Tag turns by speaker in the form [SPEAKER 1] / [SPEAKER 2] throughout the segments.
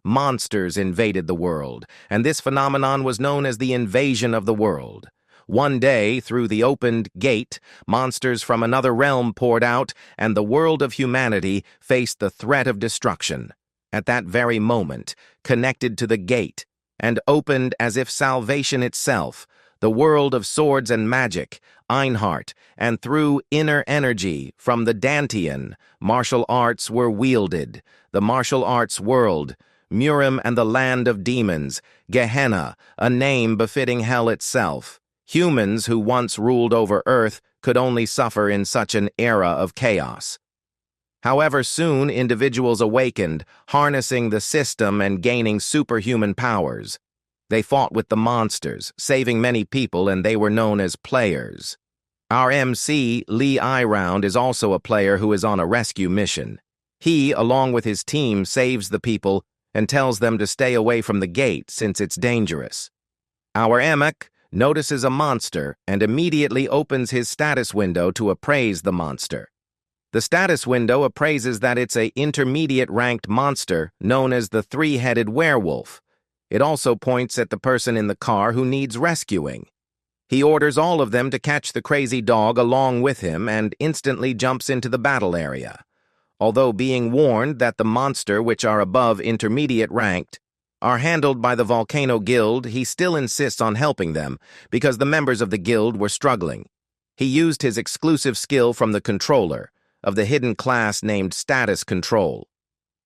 [SPEAKER 1] monsters invaded the world, and this phenomenon was known as the invasion of the world. One day, through the opened gate, monsters from another realm poured out, and the world of humanity faced the threat of destruction. At that very moment, connected to the gate, and opened as if salvation itself, the world of swords and magic, Einhart, and through inner energy from the Dantian, martial arts were wielded. The martial arts world, Murim and the land of demons, Gehenna, a name befitting hell itself. Humans who once ruled over Earth could only suffer in such an era of chaos. However, soon individuals awakened, harnessing the system and gaining superhuman powers. They fought with the monsters, saving many people, and they were known as players. Our MC, Lee Iround, is also a player who is on a rescue mission. He, along with his team, saves the people and tells them to stay away from the gate since it's dangerous. Our Emek notices a monster and immediately opens his status window to appraise the monster. The status window appraises that it's an intermediate-ranked monster known as the three-headed werewolf. It also points at the person in the car who needs rescuing. He orders all of them to catch the crazy dog along with him and instantly jumps into the battle area. Although being warned that the monster, which are above intermediate-ranked, are handled by the Volcano Guild, he still insists on helping them because the members of the guild were struggling. He used his exclusive skill from the controller of the hidden class named Status Control.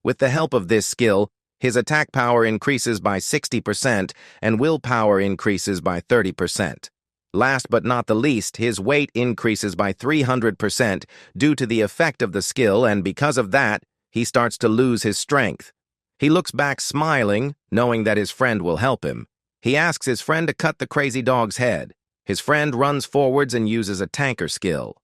[SPEAKER 1] With the help of this skill, his attack power increases by 60% and willpower increases by 30%. Last but not the least, his weight increases by 300% due to the effect of the skill, and because of that, he starts to lose his strength. He looks back smiling, knowing that his friend will help him. He asks his friend to cut the crazy dog's head. His friend runs forwards and uses a tanker skill.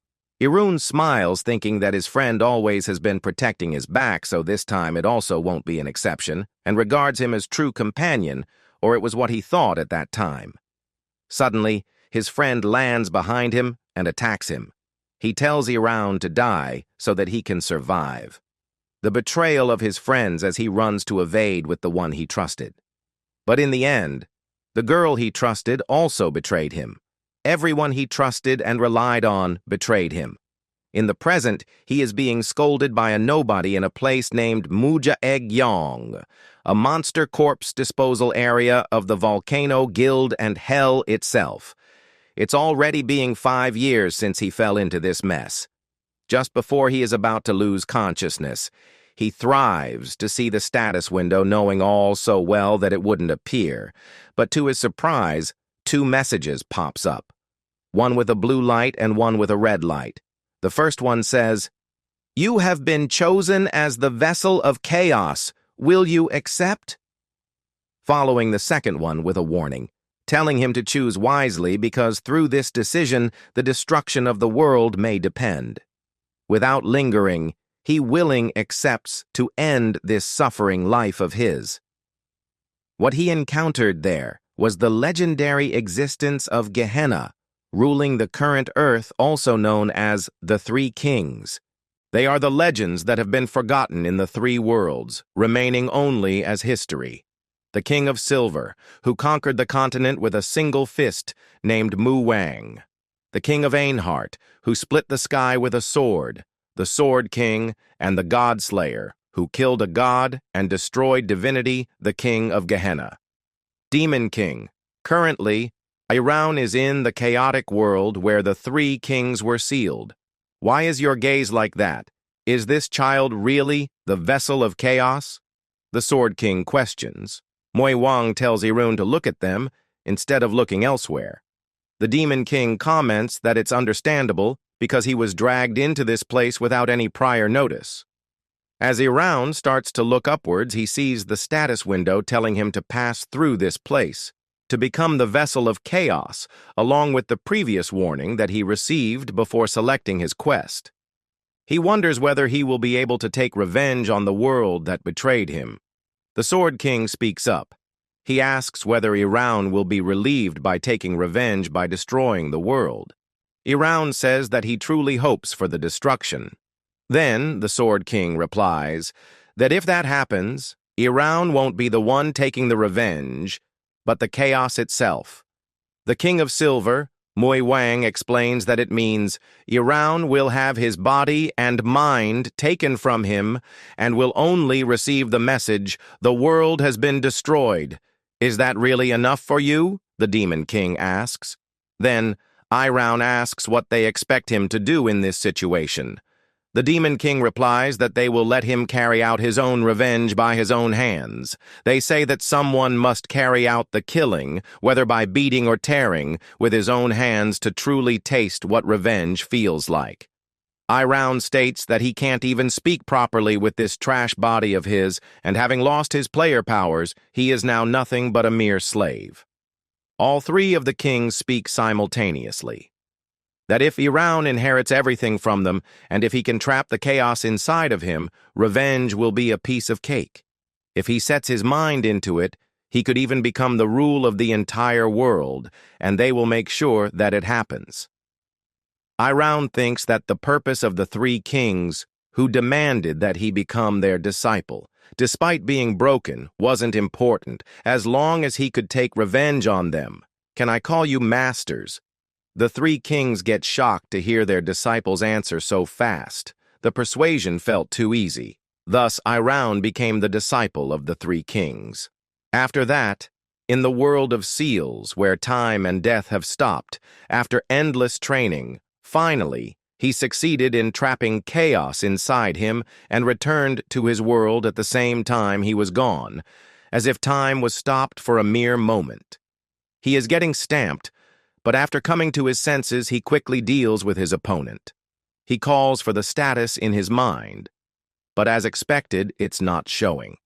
[SPEAKER 1] Irun smiles, thinking that his friend always has been protecting his back, so this time it also won't be an exception, and regards him as true companion, or it was what he thought at that time. Suddenly, his friend lands behind him and attacks him. He tells Irun to die so that he can survive. The betrayal of his friends as he runs to evade with the one he trusted. But in the end, the girl he trusted also betrayed him. Everyone he trusted and relied on betrayed him. In the present, he is being scolded by a nobody in a place named Muja-Egg-Yong, a monster corpse disposal area of the Volcano Guild and Hell itself. It's already being 5 years since he fell into this mess. Just before he is about to lose consciousness, he thrives to see the status window, knowing all so well that it wouldn't appear. But to his surprise, 2 messages pops up. One with a blue light and one with a red light. The first one says, "You have been chosen as the vessel of chaos. Will you accept?" Following the second one with a warning, telling him to choose wisely because through this decision, the destruction of the world may depend. Without lingering, he willing accepts to end this suffering life of his. What he encountered there was the legendary existence of Gehenna, ruling the current Earth, also known as the Three Kings. They are the legends that have been forgotten in the 3 worlds, remaining only as history. The King of Silver, who conquered the continent with a single fist, named Mu Wang. The King of Einhart, who split the sky with a sword. The Sword King, and the God Slayer, who killed a god and destroyed divinity, the King of Gehenna. Demon King. Currently, Irun is in the chaotic world where the 3 kings were sealed. Why is your gaze like that? Is this child really the vessel of chaos? The Sword King questions. Mui Wang tells Irun to look at them instead of looking elsewhere. The Demon King comments that it's understandable because he was dragged into this place without any prior notice. As Irun starts to look upwards, he sees the status window telling him to pass through this place, to become the vessel of chaos, along with the previous warning that he received before selecting his quest. He wonders whether he will be able to take revenge on the world that betrayed him. The Sword King speaks up. He asks whether Irun will be relieved by taking revenge by destroying the world. Irun says that he truly hopes for the destruction. Then the Sword King replies that if that happens, Iroun won't be the one taking the revenge, but the chaos itself. The King of Silver, Mui Wang, explains that it means Iroun will have his body and mind taken from him and will only receive the message, "The world has been destroyed." "Is that really enough for you?" the Demon King asks. Then, Iroun asks what they expect him to do in this situation. The Demon King replies that they will let him carry out his own revenge by his own hands. They say that someone must carry out the killing, whether by beating or tearing, with his own hands to truly taste what revenge feels like. Iroun states that he can't even speak properly with this trash body of his, and having lost his player powers, he is now nothing but a mere slave. All three of the kings speak simultaneously. That if Iroun inherits everything from them, and if he can trap the chaos inside of him, revenge will be a piece of cake. If he sets his mind into it, he could even become the rule of the entire world, and they will make sure that it happens. Iroun thinks that the purpose of the three kings, who demanded that he become their disciple, despite being broken, wasn't important, as long as he could take revenge on them. "Can I call you masters?" The three kings get shocked to hear their disciples answer so fast. The persuasion felt too easy. Thus, Iroun became the disciple of the three kings. After that, in the world of seals, where time and death have stopped, after endless training, finally, he succeeded in trapping chaos inside him and returned to his world at the same time he was gone, as if time was stopped for a mere moment. He is getting stamped, but after coming to his senses, he quickly deals with his opponent. He calls for the status in his mind, but as expected, it's not showing.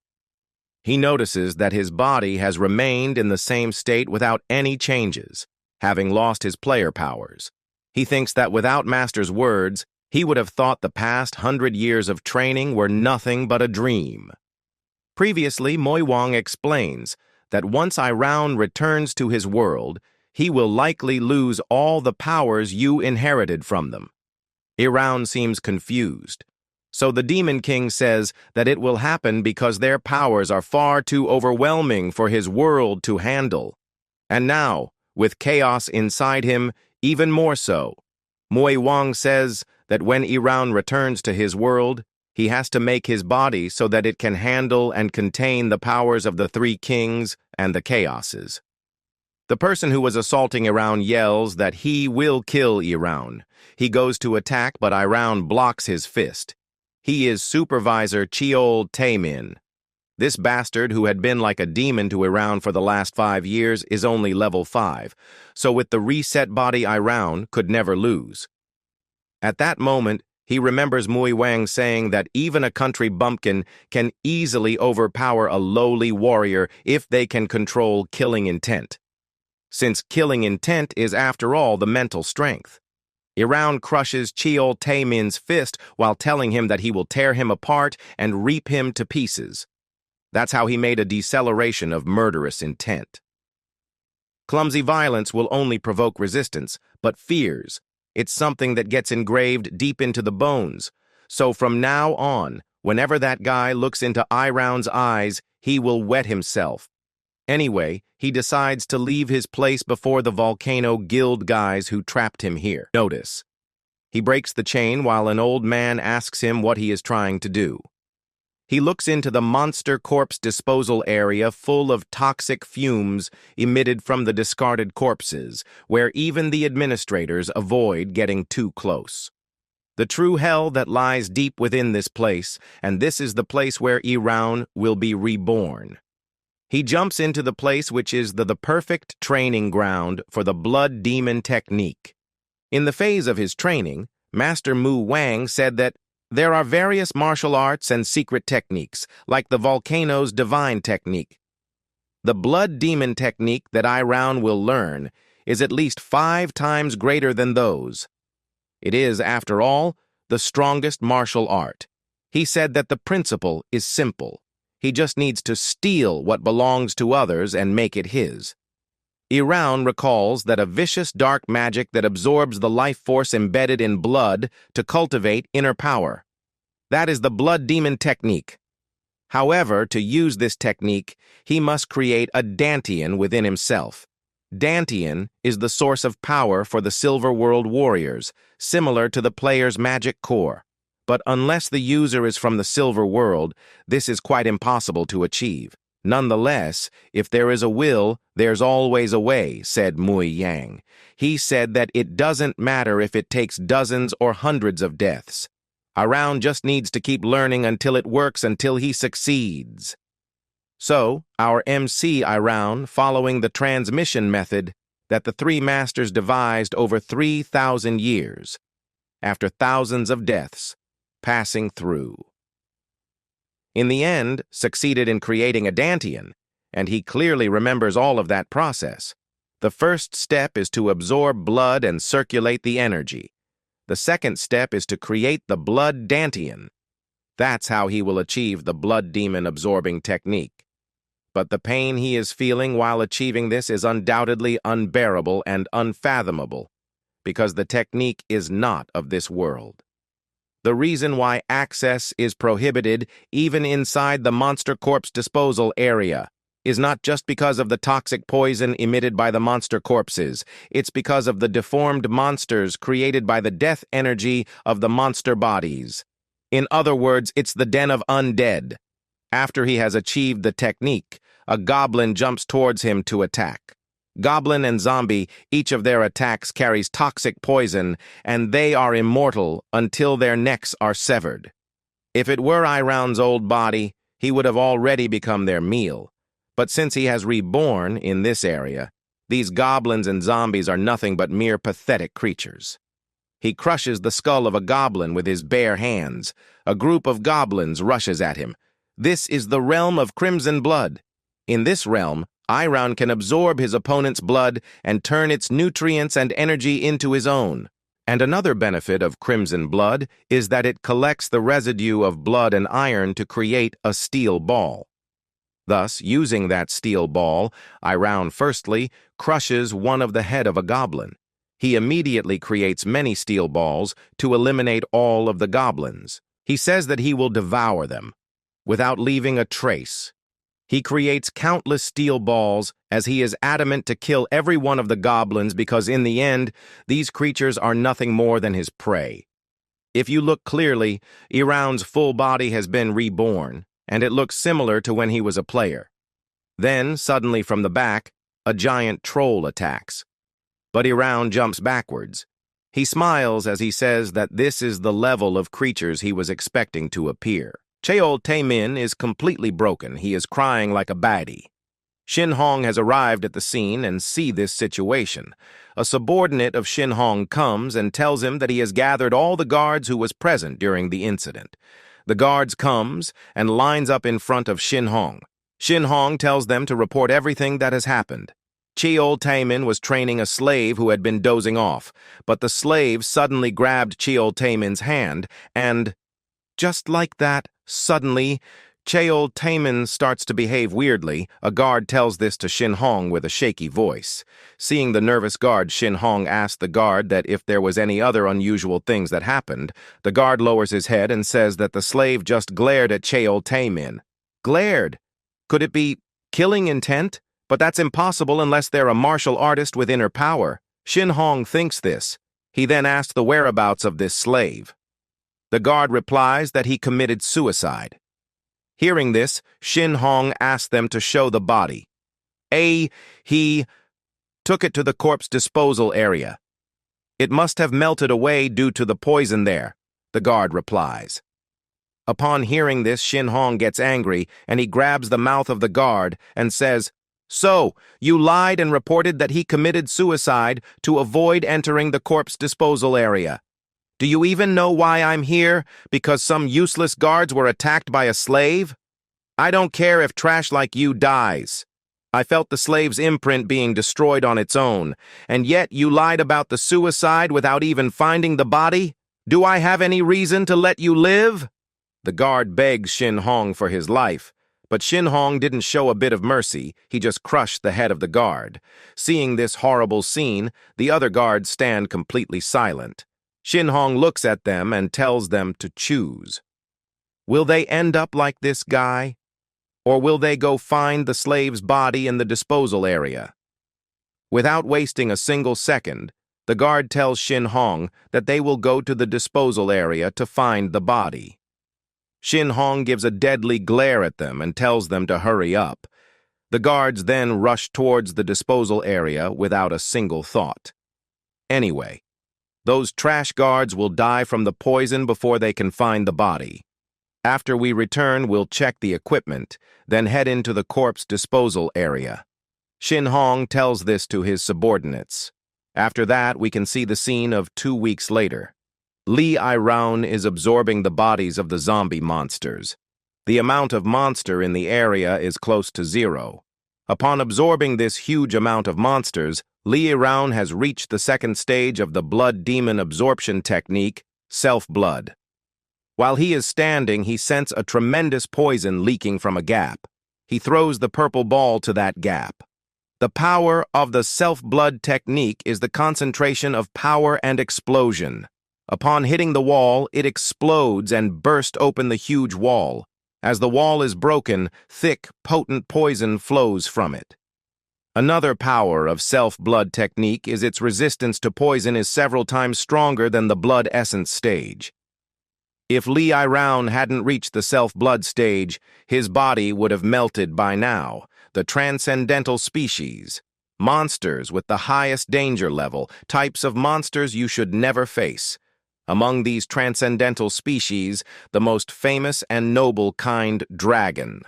[SPEAKER 1] He notices that his body has remained in the same state without any changes, having lost his player powers. He thinks that without Master's words, he would have thought the past 100 years of training were nothing but a dream. Previously, Mui Wang explains that once Iroun returns to his world, he will likely lose all the powers you inherited from them. Iroun seems confused. So the Demon King says that it will happen because their powers are far too overwhelming for his world to handle. And now, with chaos inside him, even more so. Mui Wang says that when Iroun returns to his world, he has to make his body so that it can handle and contain the powers of the three kings and the chaoses. The person who was assaulting Iroun yells that he will kill Iroun. He goes to attack, but Iroun blocks his fist. He is Supervisor Cheol Taemin. This bastard, who had been like a demon to Iroun for the last 5 years, is only level 5, so with the reset body, Iroun could never lose. At that moment, he remembers Mui Wang saying that even a country bumpkin can easily overpower a lowly warrior if they can control killing intent. Since killing intent is, after all, the mental strength. Iroun crushes Cheol Taemin's fist while telling him that he will tear him apart and reap him to pieces. That's how he made a deceleration of murderous intent. Clumsy violence will only provoke resistance, but fears. It's something that gets engraved deep into the bones. So from now on, whenever that guy looks into Iroun's eyes, he will wet himself. Anyway, he decides to leave his place before the Volcano Guild guys who trapped him here. Notice. He breaks the chain while an old man asks him what he is trying to do. He looks into the monster corpse disposal area full of toxic fumes emitted from the discarded corpses, where even the administrators avoid getting too close. The true hell that lies deep within this place, and this is the place where Iroun will be reborn. He jumps into the place which is the perfect training ground for the blood demon technique. In the phase of his training, Master Mui Wang said that there are various martial arts and secret techniques, like the volcano's divine technique. The blood demon technique that Iroun will learn is at least 5 times greater than those. It is, after all, the strongest martial art. He said that the principle is simple. He just needs to steal what belongs to others and make it his. Iroun recalls that a vicious dark magic that absorbs the life force embedded in blood to cultivate inner power. That is the blood demon technique. However, to use this technique, he must create a Dantian within himself. Dantian is the source of power for the Silver World warriors, similar to the player's magic core. But unless the user is from the Silver World, this is quite impossible to achieve. Nonetheless, if there is a will, there's always a way, said Mui Yang. He said that it doesn't matter if it takes dozens or hundreds of deaths. Around just needs to keep learning until it works, until he succeeds. So, our MC Iroun, following the transmission method that the three masters devised over 3,000 years, after thousands of deaths, passing through. In the end, succeeded in creating a Dantian, and he clearly remembers all of that process. The first step is to absorb blood and circulate the energy. The second step is to create the blood Dantian. That's how he will achieve the blood demon absorbing technique. But the pain he is feeling while achieving this is undoubtedly unbearable and unfathomable, because the technique is not of this world. The reason why access is prohibited even inside the monster corpse disposal area is not just because of the toxic poison emitted by the monster corpses. It's because of the deformed monsters created by the death energy of the monster bodies. In other words, it's the den of undead. After he has achieved the technique, a goblin jumps towards him to attack. Goblin and zombie, each of their attacks carries toxic poison, and they are immortal until their necks are severed. If it were Iroun's old body, he would have already become their meal. But since he has reborn in this area, these goblins and zombies are nothing but mere pathetic creatures. He crushes the skull of a goblin with his bare hands. A group of goblins rushes at him. This is the realm of crimson blood. In this realm, Iroun can absorb his opponent's blood and turn its nutrients and energy into his own. And another benefit of crimson blood is that it collects the residue of blood and iron to create a steel ball. Thus, using that steel ball, Iroun firstly crushes one of the head of a goblin. He immediately creates many steel balls to eliminate all of the goblins. He says that he will devour them, without leaving a trace. He creates countless steel balls as he is adamant to kill every one of the goblins because in the end, these creatures are nothing more than his prey. If you look clearly, Iroun's full body has been reborn, and it looks similar to when he was a player. Then, suddenly from the back, a giant troll attacks. But Iroun jumps backwards. He smiles as he says that this is the level of creatures he was expecting to appear. Cheol Taemin is completely broken. He is crying like a baddie. Shin Hong has arrived at the scene and see this situation. A subordinate of Shin Hong comes and tells him that he has gathered all the guards who was present during the incident. The guards comes and lines up in front of Shin Hong. Shin Hong tells them to report everything that has happened. Cheol Taemin was training a slave who had been dozing off, but the slave suddenly grabbed Cheol Taemin's hand and, just like that, suddenly, Cheol Taemin starts to behave weirdly. A guard tells this to Shin Hong with a shaky voice. Seeing the nervous guard, Shin Hong asked the guard that if there was any other unusual things that happened. The guard lowers his head and says that the slave just glared at Cheol Taemin. Glared? Could it be killing intent? But that's impossible unless they're a martial artist with inner power. Shin Hong thinks this. He then asks the whereabouts of this slave. The guard replies that he committed suicide. Hearing this, Shin Hong asked them to show the body. He took it to the corpse disposal area. It must have melted away due to the poison there, the guard replies. Upon hearing this, Shin Hong gets angry and he grabs the mouth of the guard and says, "So, you lied and reported that he committed suicide to avoid entering the corpse disposal area. Do you even know why I'm here? Because some useless guards were attacked by a slave? I don't care if trash like you dies. I felt the slave's imprint being destroyed on its own, and yet you lied about the suicide without even finding the body? Do I have any reason to let you live?" The guard begs Shin Hong for his life, but Shin Hong didn't show a bit of mercy. He just crushed the head of the guard. Seeing this horrible scene, the other guards stand completely silent. Shin Hong looks at them and tells them to choose. Will they end up like this guy, Or will they go find the slave's body in the disposal area? Without wasting a single second, the guard tells Shin Hong that they will go to the disposal area to find the body. Shin Hong gives a deadly glare at them and tells them to hurry up. The guards then rush towards the disposal area without a single thought. Anyway, those trash guards will die from the poison before they can find the body. After we return, we'll check the equipment, then head into the corpse disposal area. Shin Hong tells this to his subordinates. After that, we can see the scene of 2 weeks later. Lee Ai-raun is absorbing the bodies of the zombie monsters. The amount of monster in the area is close to 0. Upon absorbing this huge amount of monsters, Lee Ai-raun has reached the second stage of the blood demon absorption technique, self-blood. While he is standing, he scents a tremendous poison leaking from a gap. He throws the purple ball to that gap. The power of the self-blood technique is the concentration of power and explosion. Upon hitting the wall, it explodes and bursts open the huge wall. As the wall is broken, thick, potent poison flows from it. Another power of self-blood technique is its resistance to poison is several times stronger than the blood essence stage. If Lee Ai-raun hadn't reached the self-blood stage, his body would have melted by now. The transcendental species, monsters with the highest danger level, types of monsters you should never face. Among these transcendental species, the most famous and noble kind, dragon.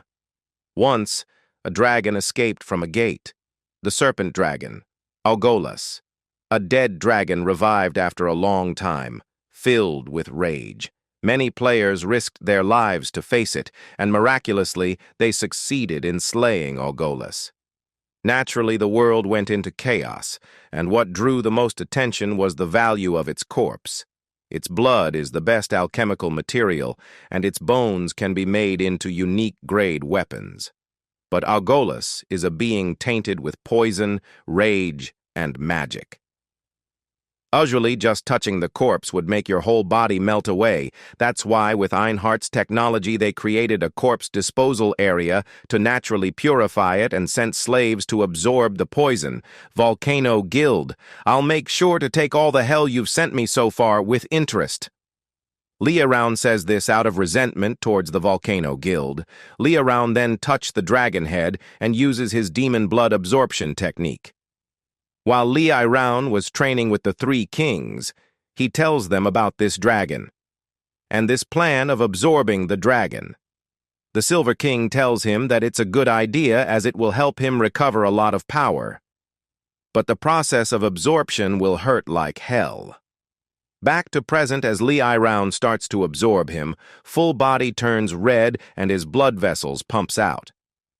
[SPEAKER 1] Once, a dragon escaped from a gate. The serpent dragon, Algolas. A dead dragon revived after a long time, filled with rage. Many players risked their lives to face it, and miraculously, they succeeded in slaying Algolas. Naturally, the world went into chaos, and what drew the most attention was the value of its corpse. Its blood is the best alchemical material, and its bones can be made into unique-grade weapons. But Algolas is a being tainted with poison, rage, and magic. Usually, just touching the corpse would make your whole body melt away. That's why, with Einhardt's technology, they created a corpse disposal area to naturally purify it and sent slaves to absorb the poison. Volcano Guild. I'll make sure to take all the hell you've sent me so far with interest. Lee Ai-raun says this out of resentment towards the Volcano Guild. Lee Ai-raun then touched the dragon head and uses his demon blood absorption technique. While Lee Ai-raun was training with the 3 kings, he tells them about this dragon, and this plan of absorbing the dragon. The Silver King tells him that it's a good idea as it will help him recover a lot of power. But the process of absorption will hurt like hell. Back to present as Lee Ai-raun starts to absorb him, full body turns red and his blood vessels pumps out.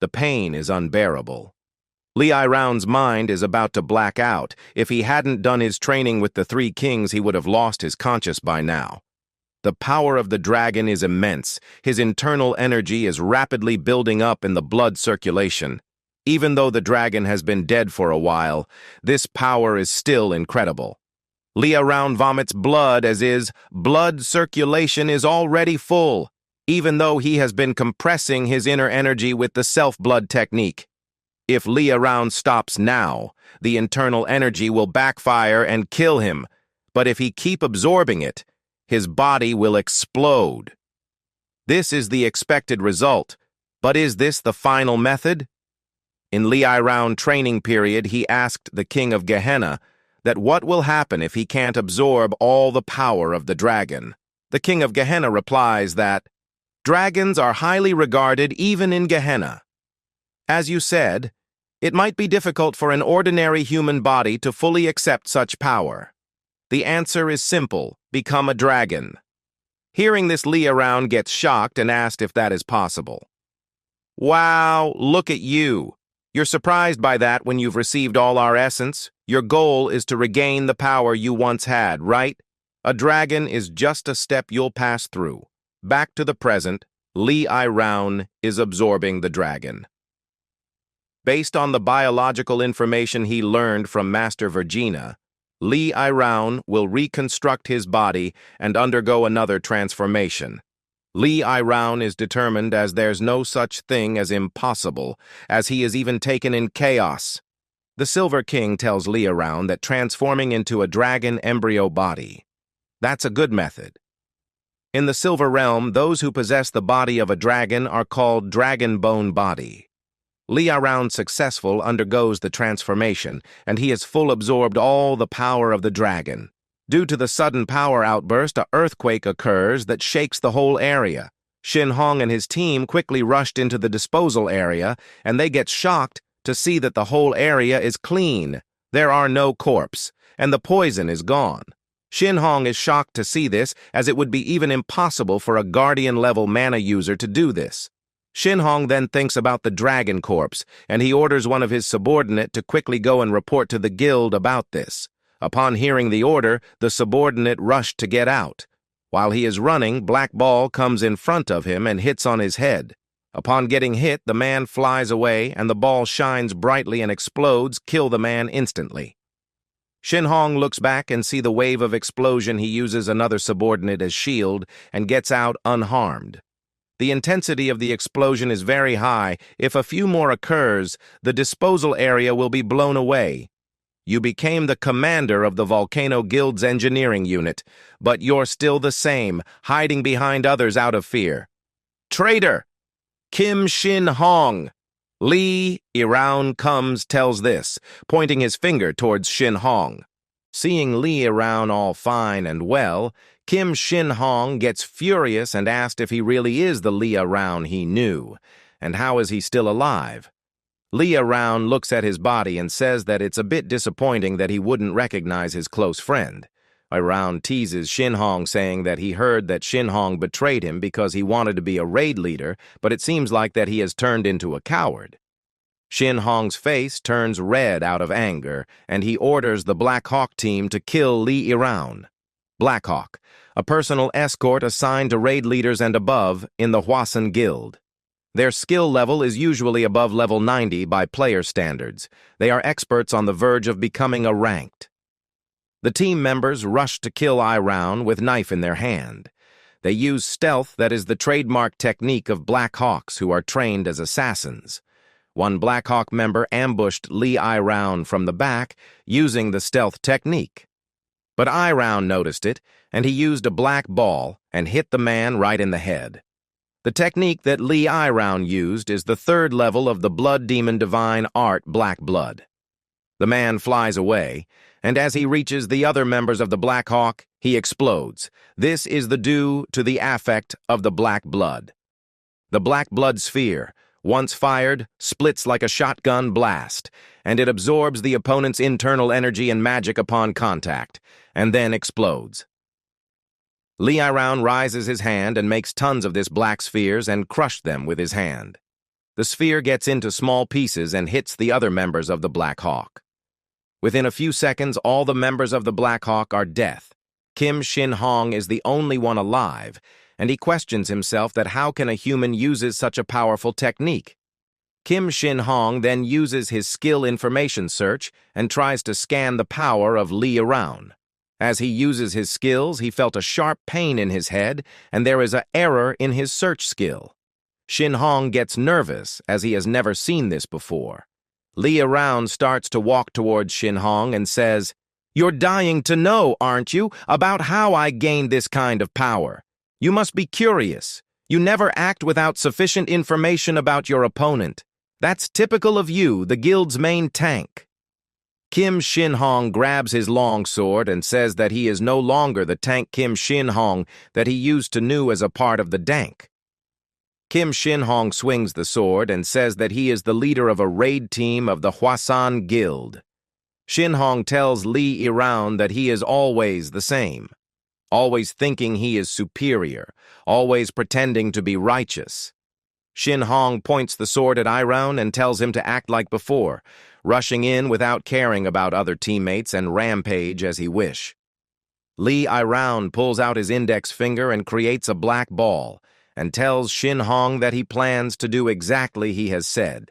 [SPEAKER 1] The pain is unbearable. Lee Ai-raun's mind is about to black out. If he hadn't done his training with the 3 kings, he would have lost his conscience by now. The power of the dragon is immense. His internal energy is rapidly building up in the blood circulation. Even though the dragon has been dead for a while, this power is still incredible. Lee Ai-raun vomits blood as his blood circulation is already full, even though he has been compressing his inner energy with the self-blood technique. If Lee Ai-raun stops now, the internal energy will backfire and kill him, but if he keeps absorbing it, his body will explode. This is the expected result, but is this the final method? In Lee Ai-raun training period, he asked the King of Gehenna that what will happen if he can't absorb all the power of the dragon. The King of Gehenna replies that dragons are highly regarded even in Gehenna. As you said, it might be difficult for an ordinary human body to fully accept such power. The answer is simple: become a dragon. Hearing this, Lee Ai-raun gets shocked and asked if that is possible. Wow, look at you. You're surprised by that when you've received all our essence. Your goal is to regain the power you once had, right? A dragon is just a step you'll pass through. Back to the present, Lee Ai-raun is absorbing the dragon. Based on the biological information he learned from Master Vergina, Lee Ai-raun will reconstruct his body and undergo another transformation. Li Iroun is determined as there's no such thing as impossible, as he is even taken in chaos. The Silver King tells Li Iroun that transforming into a dragon embryo body. That's a good method. In the Silver Realm, those who possess the body of a dragon are called Dragon Bone Body. Li Iroun successful undergoes the transformation, and he has full absorbed all the power of the dragon. Due to the sudden power outburst, an earthquake occurs that shakes the whole area. Shin Hong and his team quickly rushed into the disposal area, and they get shocked to see that the whole area is clean. There are no corpses, and the poison is gone. Shin Hong is shocked to see this, as it would be even impossible for a Guardian-level mana user to do this. Shin Hong then thinks about the dragon corpse, and he orders one of his subordinate to quickly go and report to the guild about this. Upon hearing the order, the subordinate rushed to get out. While he is running, Black Ball comes in front of him and hits on his head. Upon getting hit, the man flies away, and the ball shines brightly and explodes, kill the man instantly. Shin Hong looks back and see the wave of explosion. He uses another subordinate as shield and gets out unharmed. The intensity of the explosion is very high. If a few more occurs, the disposal area will be blown away. You became the commander of the Volcano Guild's engineering unit, but you're still the same, hiding behind others out of fear. Traitor! Kim Shin Hong! Li Iroun comes, tells this, pointing his finger towards Shin Hong. Seeing Li Iroun all fine and well, Kim Shin Hong gets furious and asked if he really is the Li Iroun he knew, and how is he still alive. Li Iroun looks at his body and says that it's a bit disappointing that he wouldn't recognize his close friend. Iroun teases Shin Hong, saying that he heard that Shin Hong betrayed him because he wanted to be a raid leader, but it seems like that he has turned into a coward. Shin Hong's face turns red out of anger, and he orders the Black Hawk team to kill Li Iroun. Black Hawk, a personal escort assigned to raid leaders and above in the Hwasun Guild. Their skill level is usually above level 90 by player standards. They are experts on the verge of becoming a ranked. The team members rush to kill Iroun with knife in their hand. They use stealth, that is the trademark technique of Black Hawks who are trained as assassins. One Black Hawk member ambushed Li Iroun from the back using the stealth technique. But Iroun noticed it, and he used a black ball and hit the man right in the head. The technique that Li Iroun used is the third level of the Blood Demon Divine Art Black Blood. The man flies away, and as he reaches the other members of the Black Hawk, he explodes. This is due to the affect of the Black Blood. The Black Blood sphere, once fired, splits like a shotgun blast, and it absorbs the opponent's internal energy and magic upon contact, and then explodes. Li Iroun raises his hand and makes tons of this black spheres and crushes them with his hand. The sphere gets into small pieces and hits the other members of the Black Hawk. Within a few seconds, all the members of the Black Hawk are death. Kim Shin Hong is the only one alive, and he questions himself that how can a human uses such a powerful technique. Kim Shin Hong then uses his skill information search and tries to scan the power of Li Iroun. As he uses his skills, he felt a sharp pain in his head, and there is an error in his search skill. Shin Hong gets nervous, as he has never seen this before. Li Iroun starts to walk towards Shin Hong and says, "You're dying to know, aren't you, about how I gained this kind of power? You must be curious. You never act without sufficient information about your opponent. That's typical of you, the guild's main tank." Kim Shin Hong grabs his long sword and says that he is no longer the tank Kim Shin Hong that he used to know as a part of the dank. Kim Shin Hong swings the sword and says that he is the leader of a raid team of the Hwasun Guild. Shin Hong tells Li Iroun that he is always the same, always thinking he is superior, always pretending to be righteous. Shin Hong points the sword at Iroun and tells him to act like before, rushing in without caring about other teammates and rampage as he wish. Li Iroun pulls out his index finger and creates a black ball, and tells Shin Hong that he plans to do exactly he has said.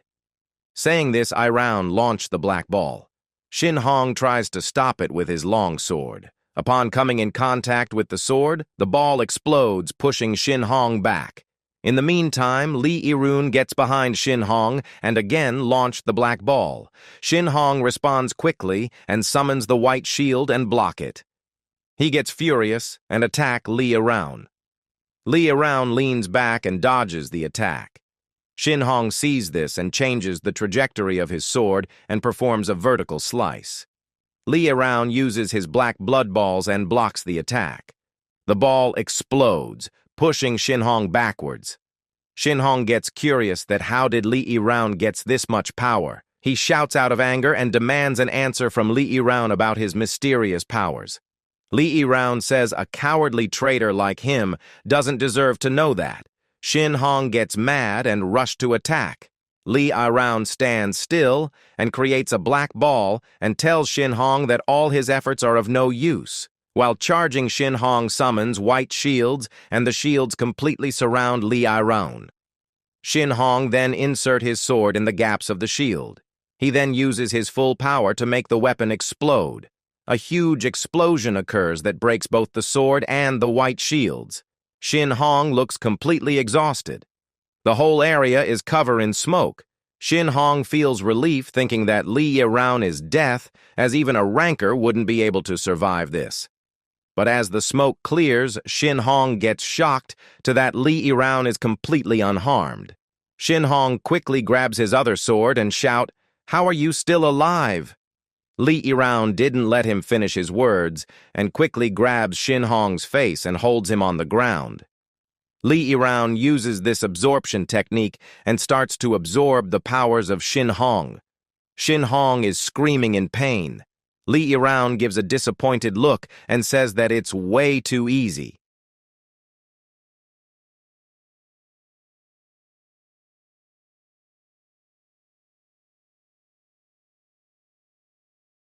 [SPEAKER 1] Saying this, Iroun launched the black ball. Shin Hong tries to stop it with his long sword, Upon coming in contact with the sword, the ball explodes, pushing Shin Hong back. In the meantime, Lee Irun gets behind Shin Hong and again launched the black ball. Shin Hong responds quickly and summons the white shield and block it. He gets furious and attacks Lee Irun. Lee Irun leans back and dodges the attack. Shin Hong sees this and changes the trajectory of his sword and performs a vertical slice. Lee Irun uses his black blood balls and blocks the attack. The ball explodes, pushing Shin Hong backwards. Shin Hong gets curious that how did Lee Irun gets this much power. He shouts out of anger and demands an answer from Lee Irun about his mysterious powers. Lee Irun says a cowardly traitor like him doesn't deserve to know that. Shin Hong gets mad and rushes to attack. Lee Irun stands still and creates a black ball and tells Shin Hong that all his efforts are of no use. While charging, Shin Hong summons white shields, and the shields completely surround Lee Irun. Shin Hong then inserts his sword in the gaps of the shield. He then uses his full power to make the weapon explode. A huge explosion occurs that breaks both the sword and the white shields. Shin Hong looks completely exhausted. The whole area is covered in smoke. Shin Hong feels relief thinking that Lee Irun is death, as even a ranker wouldn't be able to survive this. But as the smoke clears, Shin Hong gets shocked to that Lee Irun is completely unharmed. Shin Hong quickly grabs his other sword and shouts, "How are you still alive?" Lee Irun didn't let him finish his words and quickly grabs Shin Hong's face and holds him on the ground. Lee Irun uses this absorption technique and starts to absorb the powers of Shin Hong. Shin Hong is screaming in pain. Lee Irun gives a disappointed look and says that it's way too easy.